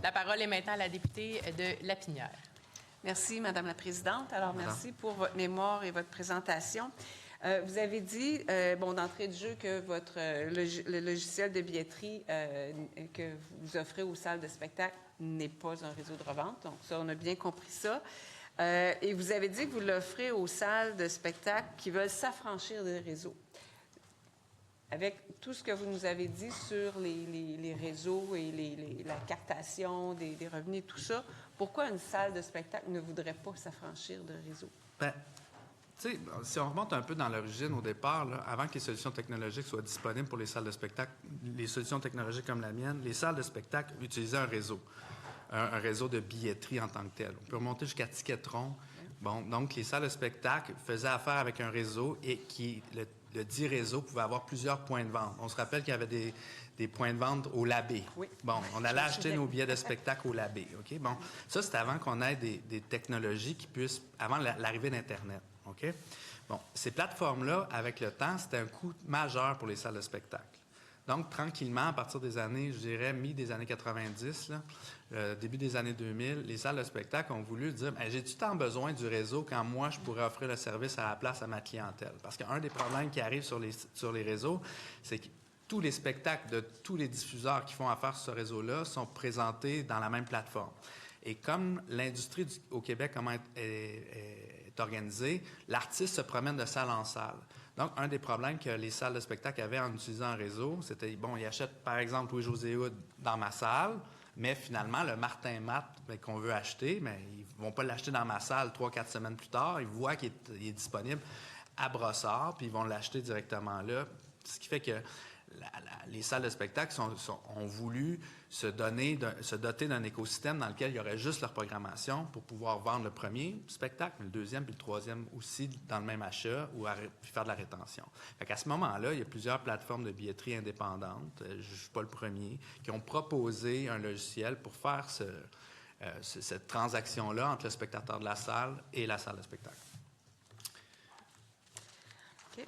La parole est maintenant à la députée de Lapinière. Merci, Madame la Présidente. Alors, merci pour votre mémoire et votre présentation. Vous avez dit, d'entrée de jeu, que le logiciel de billetterie que vous offrez aux salles de spectacle n'est pas un réseau de revente. Donc, ça, on a bien compris ça. Et vous avez dit que vous l'offrez aux salles de spectacle qui veulent s'affranchir des réseaux. Avec tout ce que vous nous avez dit sur les réseaux et la captation des revenus et tout ça, pourquoi une salle de spectacle ne voudrait pas s'affranchir de réseau? Bien, tu sais, si on remonte un peu dans l'origine au départ, là, avant que les solutions technologiques soient disponibles pour les salles de spectacle, les solutions technologiques comme la mienne, les salles de spectacle utilisaient un réseau, un réseau de billetterie en tant que tel. On peut remonter jusqu'à Ticketron. Bon, donc, les salles de spectacle faisaient affaire avec un réseau et le dit réseau pouvait avoir plusieurs points de vente. On se rappelle qu'il y avait des points de vente au Labé. Oui. Bon, on allait acheter nos billets de spectacle au Labé, OK? Bon, ça, c'était avant qu'on ait des technologies qui puissent... avant l'arrivée d'Internet, OK? Bon, ces plateformes-là, avec le temps, c'était un coût majeur pour les salles de spectacle. Donc, tranquillement, à partir des années, je dirais, mi des années 90, début des années 2000, les salles de spectacle ont voulu dire « J'ai-tu tant besoin du réseau quand moi, je pourrais offrir le service à la place à ma clientèle? » Parce qu'un des problèmes qui arrive sur les réseaux, c'est que tous les spectacles de tous les diffuseurs qui font affaire sur ce réseau-là sont présentés dans la même plateforme. Et comme l'industrie au Québec, comment est organisée, l'artiste se promène de salle en salle. Donc, un des problèmes que les salles de spectacle avaient en utilisant un réseau, c'était, bon, ils achètent, par exemple, Louis-José Hood dans ma salle, mais finalement, le Martin Matt qu'on veut acheter, mais ils vont pas l'acheter dans ma salle 3-4 semaines plus tard. Ils voient qu'il est disponible à Brossard, puis ils vont l'acheter directement là. Ce qui fait que les salles de spectacle ont voulu se doter d'un écosystème dans lequel il y aurait juste leur programmation pour pouvoir vendre le premier spectacle, le deuxième puis le troisième aussi dans le même achat puis faire de la rétention. Fait qu'à ce moment-là, il y a plusieurs plateformes de billetterie indépendantes, je ne suis pas le premier, qui ont proposé un logiciel pour faire cette transaction-là entre le spectateur de la salle et la salle de spectacle. OK.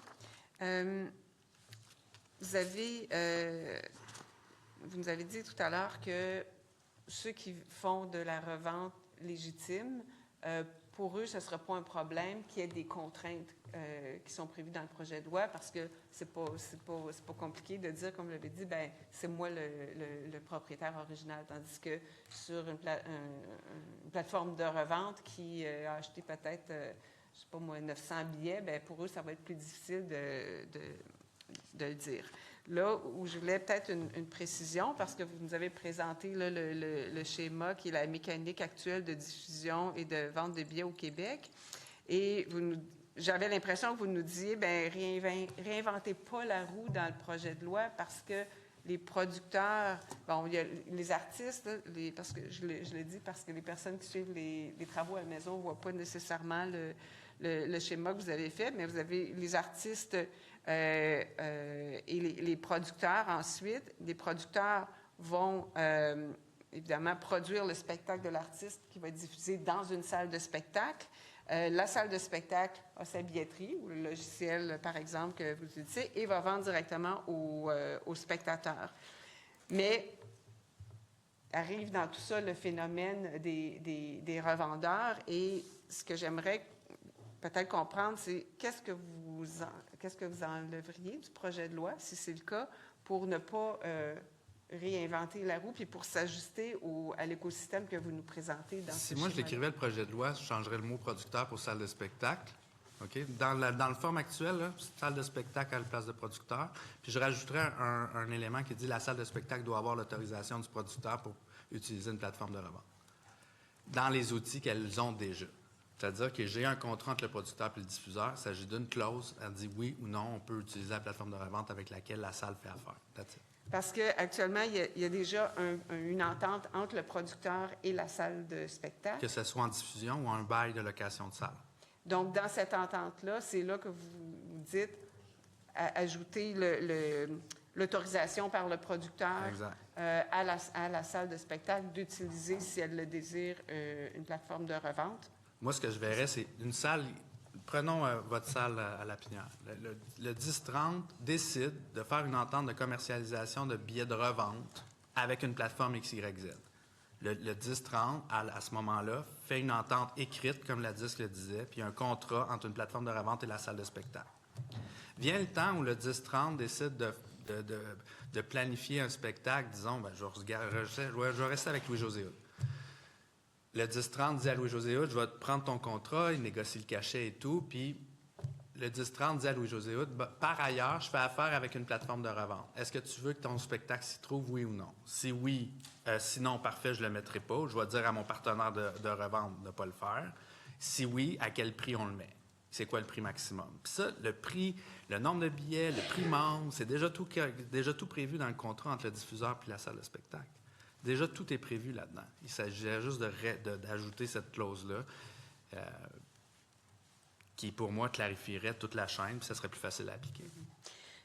Vous nous avez dit tout à l'heure que ceux qui font de la revente légitime, pour eux, ce ne sera pas un problème qu'il y ait des contraintes qui sont prévues dans le projet de loi, parce que c'est pas compliqué de dire, comme je l'avais dit, ben c'est moi le propriétaire original, tandis que sur une plateforme de revente qui a acheté peut-être, je sais pas moi, 900 billets, ben pour eux, ça va être plus difficile de le dire. Là où je voulais peut-être une précision, parce que vous nous avez présenté là, le schéma qui est la mécanique actuelle de diffusion et de vente de billets au Québec, et j'avais l'impression que vous nous disiez, ben réinventez pas la roue dans le projet de loi, parce que les producteurs, bon, il y a les artistes, là, parce que je l'ai dit, parce que les personnes qui suivent les travaux à la maison ne voient pas nécessairement le schéma que vous avez fait, mais vous avez les artistes et les producteurs ensuite. Les producteurs vont évidemment produire le spectacle de l'artiste qui va être diffusé dans une salle de spectacle. La salle de spectacle a sa billetterie, ou le logiciel, par exemple, que vous utilisez, et va vendre directement aux spectateurs. Mais arrive dans tout ça le phénomène des revendeurs, et ce que j'aimerais peut-être comprendre, c'est qu'est-ce que vous enlèveriez du projet de loi, si c'est le cas, pour ne pas réinventer la roue, puis pour s'ajuster à l'écosystème que vous nous présentez dans Si moi, je l'écrivais le projet de loi, je changerais le mot producteur pour salle de spectacle. OK? Dans le forme actuelle, là, salle de spectacle à la place de producteur. Puis je rajouterais un élément qui dit la salle de spectacle doit avoir l'autorisation du producteur pour utiliser une plateforme de revente. Dans les outils qu'elles ont déjà. C'est-à-dire que j'ai un contrat entre le producteur et le diffuseur. Il s'agit d'une clause. Elle dit oui ou non, on peut utiliser la plateforme de revente avec laquelle la salle fait affaire. That's it. Parce qu'actuellement, il y a déjà une entente entre le producteur et la salle de spectacle. Que ce soit en diffusion ou en bail de location de salle. Donc, dans cette entente-là, c'est là que vous dites ajouter l'autorisation par le producteur à la salle de spectacle d'utiliser, si elle le désire, une plateforme de revente. Moi, ce que je verrais, c'est une salle... Prenons votre salle à Lapinière. Le 10-30 décide de faire une entente de commercialisation de billets de revente avec une plateforme XYZ. Le 10-30, à ce moment-là, fait une entente écrite, comme la disque le disait, puis un contrat entre une plateforme de revente et la salle de spectacle. Vient le temps où le 10-30 décide de planifier un spectacle, disons, je vais rester avec Louis-José Hood. Le 10-30 dit à Louis-José Hood, je vais te prendre ton contrat, il négocie le cachet et tout, puis le 10-30 dit à Louis-José Hood, par ailleurs, je fais affaire avec une plateforme de revente. Est-ce que tu veux que ton spectacle s'y trouve, oui ou non? Si oui, sinon, parfait, je ne le mettrai pas. Je vais dire à mon partenaire de revente de ne pas le faire. Si oui, à quel prix on le met? C'est quoi le prix maximum? Puis ça, le prix, le nombre de billets, le prix membre, c'est déjà tout prévu dans le contrat entre le diffuseur et la salle de spectacle. Déjà, tout est prévu là-dedans. Il s'agirait juste d'ajouter cette clause-là qui, pour moi, clarifierait toute la chaîne, puis ça serait plus facile à appliquer.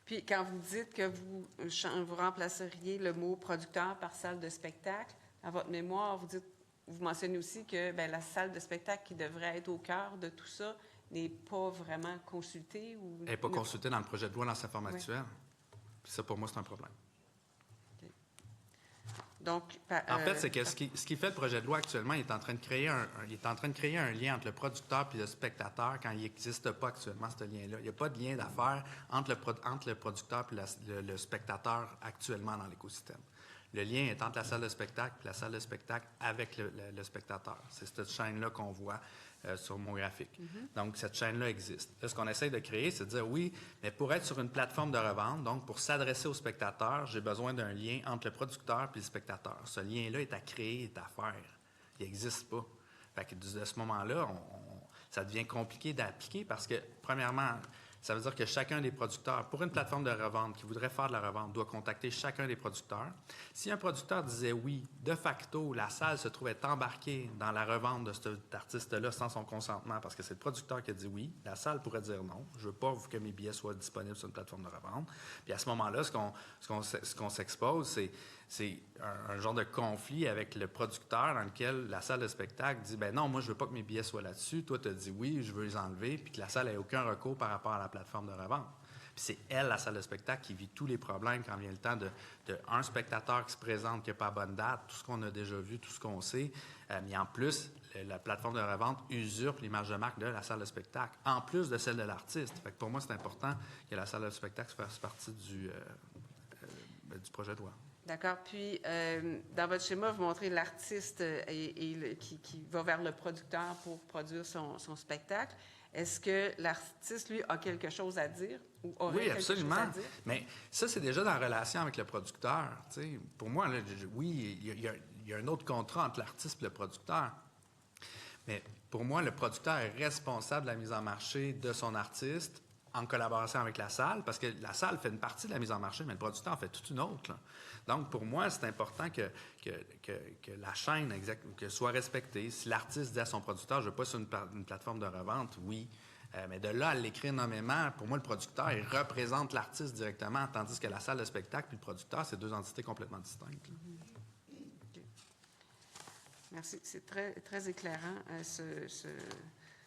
Puis, quand vous dites que vous remplaceriez le mot producteur par salle de spectacle, à votre mémoire, vous mentionnez aussi que la salle de spectacle qui devrait être au cœur de tout ça n'est pas vraiment consultée ou... Elle n'est pas consultée dans le projet de loi dans sa forme actuelle. Puis ça, pour moi, c'est un problème. Okay. Donc, en fait, c'est que ce qui fait le projet de loi actuellement, il est en train de créer un lien entre le producteur et le spectateur quand il n'existe pas actuellement, ce lien-là. Il n'y a pas de lien d'affaires entre le producteur et le spectateur actuellement dans l'écosystème. Le lien est entre la salle de spectacle et la salle de spectacle avec le spectateur. C'est cette chaîne-là qu'on voit sur mon graphique. Donc, cette chaîne-là existe. Là, ce qu'on essaie de créer, c'est de dire, oui, mais pour être sur une plateforme de revente, donc pour s'adresser au spectateur, j'ai besoin d'un lien entre le producteur et le spectateur. Ce lien-là est à créer, est à faire. Il n'existe pas. Fait que de ce moment-là, ça devient compliqué d'appliquer parce que, premièrement, ça veut dire que chacun des producteurs, pour une plateforme de revente qui voudrait faire de la revente, doit contacter chacun des producteurs. Si un producteur disait oui, de facto, la salle se trouvait embarquée dans la revente de cet artiste-là sans son consentement, parce que c'est le producteur qui a dit oui, la salle pourrait dire non, je ne veux pas que mes billets soient disponibles sur une plateforme de revente. Puis à ce moment-là, ce qu'on s'expose, c'est un genre de conflit avec le producteur dans lequel la salle de spectacle dit « ben non, moi, je veux pas que mes billets soient là-dessus. Toi, tu as dit oui, je veux les enlever. » Puis que la salle n'ait aucun recours par rapport à la plateforme de revente. Puis c'est elle, la salle de spectacle, qui vit tous les problèmes quand vient le temps de un spectateur qui se présente, qui n'a pas bonne date, tout ce qu'on a déjà vu, tout ce qu'on sait. Mais en plus, la plateforme de revente usurpe l'image de marque de la salle de spectacle, en plus de celle de l'artiste. Fait que pour moi, c'est important que la salle de spectacle fasse partie du projet de loi. D'accord. Puis, dans votre schéma, vous montrez l'artiste qui va vers le producteur pour produire son spectacle. Est-ce que l'artiste, lui, a quelque chose à dire ou aurait quelque chose à dire? Mais ça, c'est déjà dans la relation avec le producteur. T'sais. Pour moi, là, oui, il y a un autre contrat entre l'artiste et le producteur. Mais pour moi, le producteur est responsable de la mise en marché de son artiste en collaboration avec la salle, parce que la salle fait une partie de la mise en marché, mais le producteur en fait toute une autre. Là. Donc, pour moi, c'est important que la chaîne soit respectée. Si l'artiste dit à son producteur, je ne veux pas sur une plateforme de revente, oui. Mais de là à l'écrire nommément, pour moi, le producteur, il représente l'artiste directement, tandis que la salle de spectacle et le producteur, c'est deux entités complètement distinctes. Okay. Merci. C'est très, très éclairant,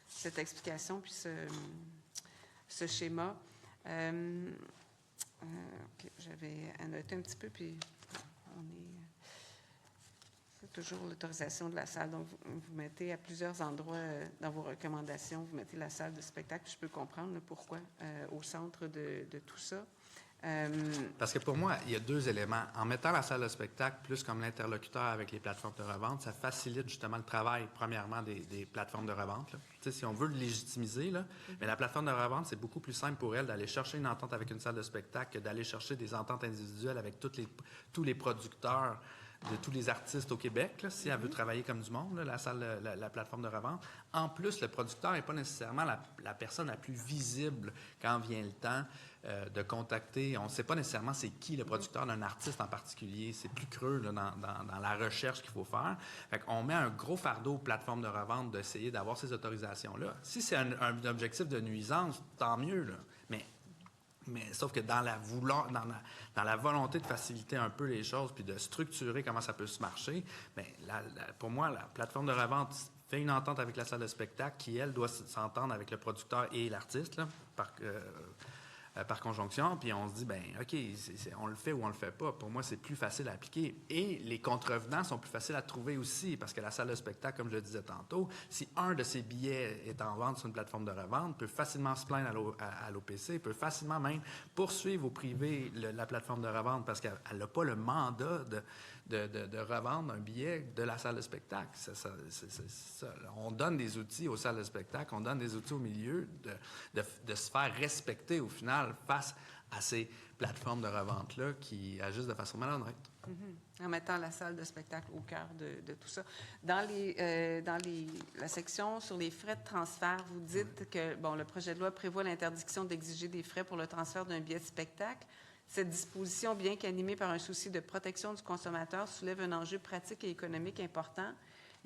cette explication, puis ce schéma. Okay, j'avais annoté un petit peu, puis c'est toujours l'autorisation de la salle. Donc, vous mettez à plusieurs endroits dans vos recommandations, vous mettez la salle de spectacle. Je peux comprendre pourquoi au centre de tout ça. Parce que pour moi, il y a deux éléments. En mettant la salle de spectacle plus comme l'interlocuteur avec les plateformes de revente, ça facilite justement le travail, premièrement, des plateformes de revente. Tu sais, si on veut le légitimiser, là, mais la plateforme de revente, c'est beaucoup plus simple pour elle d'aller chercher une entente avec une salle de spectacle que d'aller chercher des ententes individuelles avec tous les producteurs de tous les artistes au Québec, là, si elle veut travailler comme du monde, là, la plateforme de revente. En plus, le producteur n'est pas nécessairement la personne la plus visible quand vient le temps de contacter. On ne sait pas nécessairement c'est qui le producteur d'un artiste en particulier. C'est plus creux là, dans la recherche qu'il faut faire. Fait qu'on met un gros fardeau aux plateformes de revente d'essayer d'avoir ces autorisations-là. Si c'est un objectif de nuisance, tant mieux, là. Mais sauf que dans la volonté de faciliter un peu les choses puis de structurer comment ça peut se marcher, bien, pour moi, la plateforme de revente fait une entente avec la salle de spectacle qui, elle, doit s'entendre avec le producteur et l'artiste là, par conjonction, puis on se dit, ben OK, on le fait ou on le fait pas. Pour moi, c'est plus facile à appliquer. Et les contrevenants sont plus faciles à trouver aussi, parce que la salle de spectacle, comme je le disais tantôt, si un de ses billets est en vente sur une plateforme de revente, peut facilement se plaindre à l'OPC, peut facilement même poursuivre au privé la plateforme de revente, parce qu'elle n'a pas le mandat de revendre un billet de la salle de spectacle. C'est ça. On donne des outils aux salles de spectacle, on donne des outils au milieu de se faire respecter au final face à ces plateformes de revente-là qui agissent de façon maladroite. En mettant la salle de spectacle au cœur de tout ça. Dans la section sur les frais de transfert, vous dites que le projet de loi prévoit l'interdiction d'exiger des frais pour le transfert d'un billet de spectacle. Cette disposition, bien qu'animée par un souci de protection du consommateur, soulève un enjeu pratique et économique important.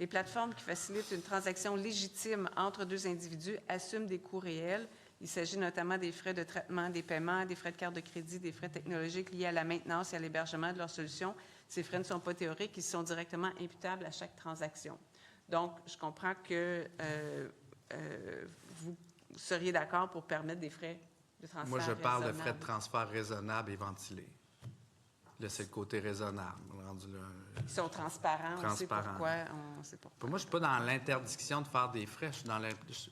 Les plateformes qui facilitent une transaction légitime entre deux individus assument des coûts réels. Il s'agit notamment des frais de traitement des paiements, des frais de carte de crédit, des frais technologiques liés à la maintenance et à l'hébergement de leurs solutions. Ces frais ne sont pas théoriques, ils sont directement imputables à chaque transaction. Donc, je comprends que vous seriez d'accord pour permettre des frais de transfert Moi, je parle de frais de raisonnables. transfert raisonnables et ventilés. Là, c'est le côté raisonnable. Rendu là, Ils sont transparents, on sait pourquoi. Pour moi, je ne suis pas dans l'interdiction de faire des frais. Je suis dans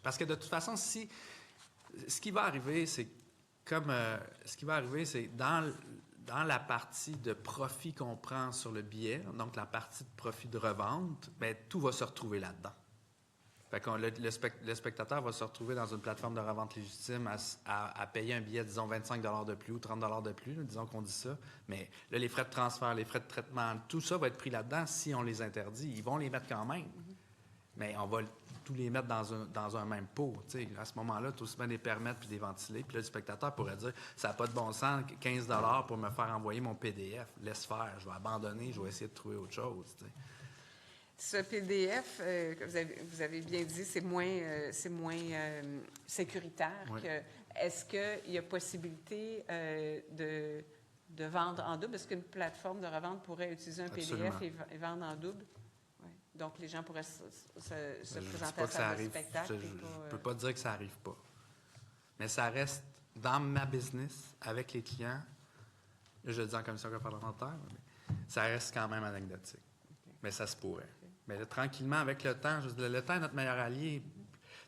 parce que de toute façon, ce qui va arriver, c'est dans la partie de profit qu'on prend sur le billet, donc la partie de profit de revente, bien, tout va se retrouver là-dedans. Fait que le spectateur va se retrouver dans une plateforme de revente légitime à payer un billet, disons, 25 $ de plus ou 30 $ de plus, là, disons qu'on dit ça. Mais là, les frais de transfert, les frais de traitement, tout ça va être pris là-dedans si on les interdit. Ils vont les mettre quand même. Mais on va tous les mettre dans un même pot. T'sais. À ce moment-là, tout se met des permettre puis des ventiler. Puis là, le spectateur pourrait dire, ça n'a pas de bon sens, 15 $ pour me faire envoyer mon PDF. Laisse faire, je vais abandonner, je vais essayer de trouver autre chose. T'sais. Ce PDF, que vous avez bien dit, c'est moins sécuritaire. Oui. Est-ce qu'il y a possibilité de vendre en double? Est-ce qu'une plateforme de revente pourrait utiliser un Absolument. PDF et vendre en double? Oui. Donc, les gens pourraient se présenter Je à ne salle de spectacle. peux pas dire que ça n'arrive pas. Mais ça reste dans ma business, avec les clients, là, je le dis en commission parlementaire, mais ça reste quand même anecdotique. Okay. Mais ça se pourrait. Mais là, tranquillement, avec le temps, le temps est notre meilleur allié. Tu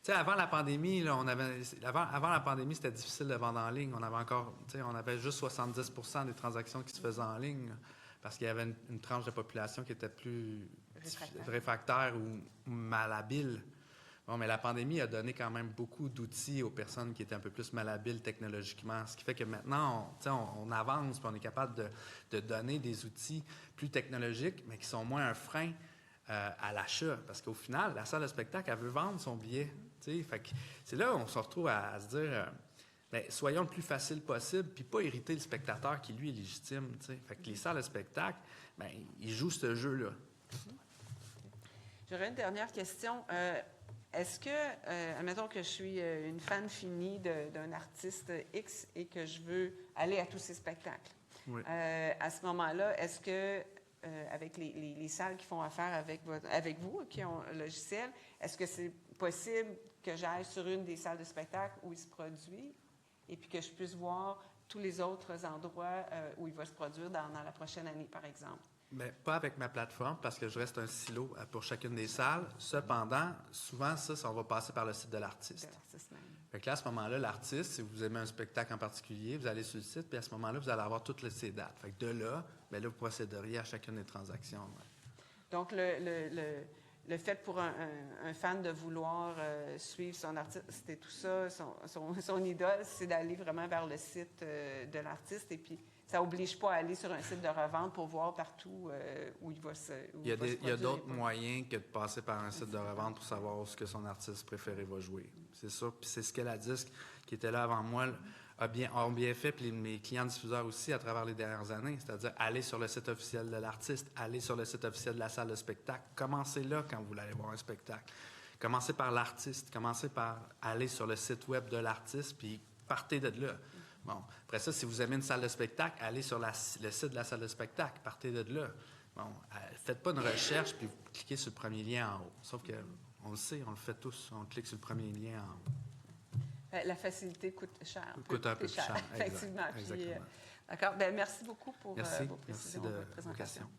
sais, avant la pandémie, là, avant la pandémie, c'était difficile de vendre en ligne. On avait juste 70 % des transactions qui se faisaient en ligne, là, parce qu'il y avait une tranche de population qui était plus réfractaire ou malhabile. Bon, mais la pandémie a donné quand même beaucoup d'outils aux personnes qui étaient un peu plus malhabiles technologiquement, ce qui fait que maintenant, on avance, puis on est capable de donner des outils plus technologiques, mais qui sont moins un frein à l'achat. Parce qu'au final, la salle de spectacle, elle veut vendre son billet. Fait que c'est là où on se retrouve à se dire, bien, soyons le plus facile possible, puis pas irriter le spectateur qui, lui, est légitime. T'sais. Fait que les salles de spectacle, bien, ils jouent ce jeu-là. J'aurais une dernière question. Est-ce que, admettons que je suis une fan finie d'un artiste X et que je veux aller à tous ses spectacles. Oui. À ce moment-là, est-ce que, avec les salles qui font affaire avec vous, qui ont un logiciel, est-ce que c'est possible que j'aille sur une des salles de spectacle où il se produit et puis que je puisse voir tous les autres endroits où il va se produire dans la prochaine année, par exemple? Bien, pas avec ma plateforme, parce que je reste un silo pour chacune des salles. Cependant, souvent, ça, on va passer par le site de l'artiste. De l'artiste même. Fait que là, à ce moment-là, l'artiste, si vous aimez un spectacle en particulier, vous allez sur le site, puis à ce moment-là, vous allez avoir toutes ces dates. Fait que de là, bien là, vous procéderiez à chacune des transactions. Ouais. Donc, le fait pour un fan de vouloir suivre son artiste, c'était tout ça, son idole, c'est d'aller vraiment vers le site de l'artiste. Et puis, ça n'oblige pas à aller sur un site de revente pour voir partout où il va se produire. Il y a d'autres moyens que de passer par un site de revente pour savoir où ce que son artiste préféré va jouer. C'est ça. Puis c'est ce que la disque qui était là avant moi ont bien fait, puis mes clients diffuseurs aussi à travers les dernières années, c'est-à-dire aller sur le site officiel de l'artiste, aller sur le site officiel de la salle de spectacle. Commencez là quand vous voulez aller voir un spectacle. Commencez par l'artiste, commencez par aller sur le site web de l'artiste, puis partez de là. Bon, après ça, si vous aimez une salle de spectacle, allez sur le site de la salle de spectacle, partez de là. Bon, faites pas une recherche, puis vous cliquez sur le premier lien en haut. Sauf que on le sait, on le fait tous, on clique sur le premier lien en haut. La facilité coûte cher. Coûte un peu plus cher. Effectivement. Exact, Puis, exactement. D'accord. Bien, merci beaucoup pour Merci. vos précisions, Merci de votre vos présentation. questions.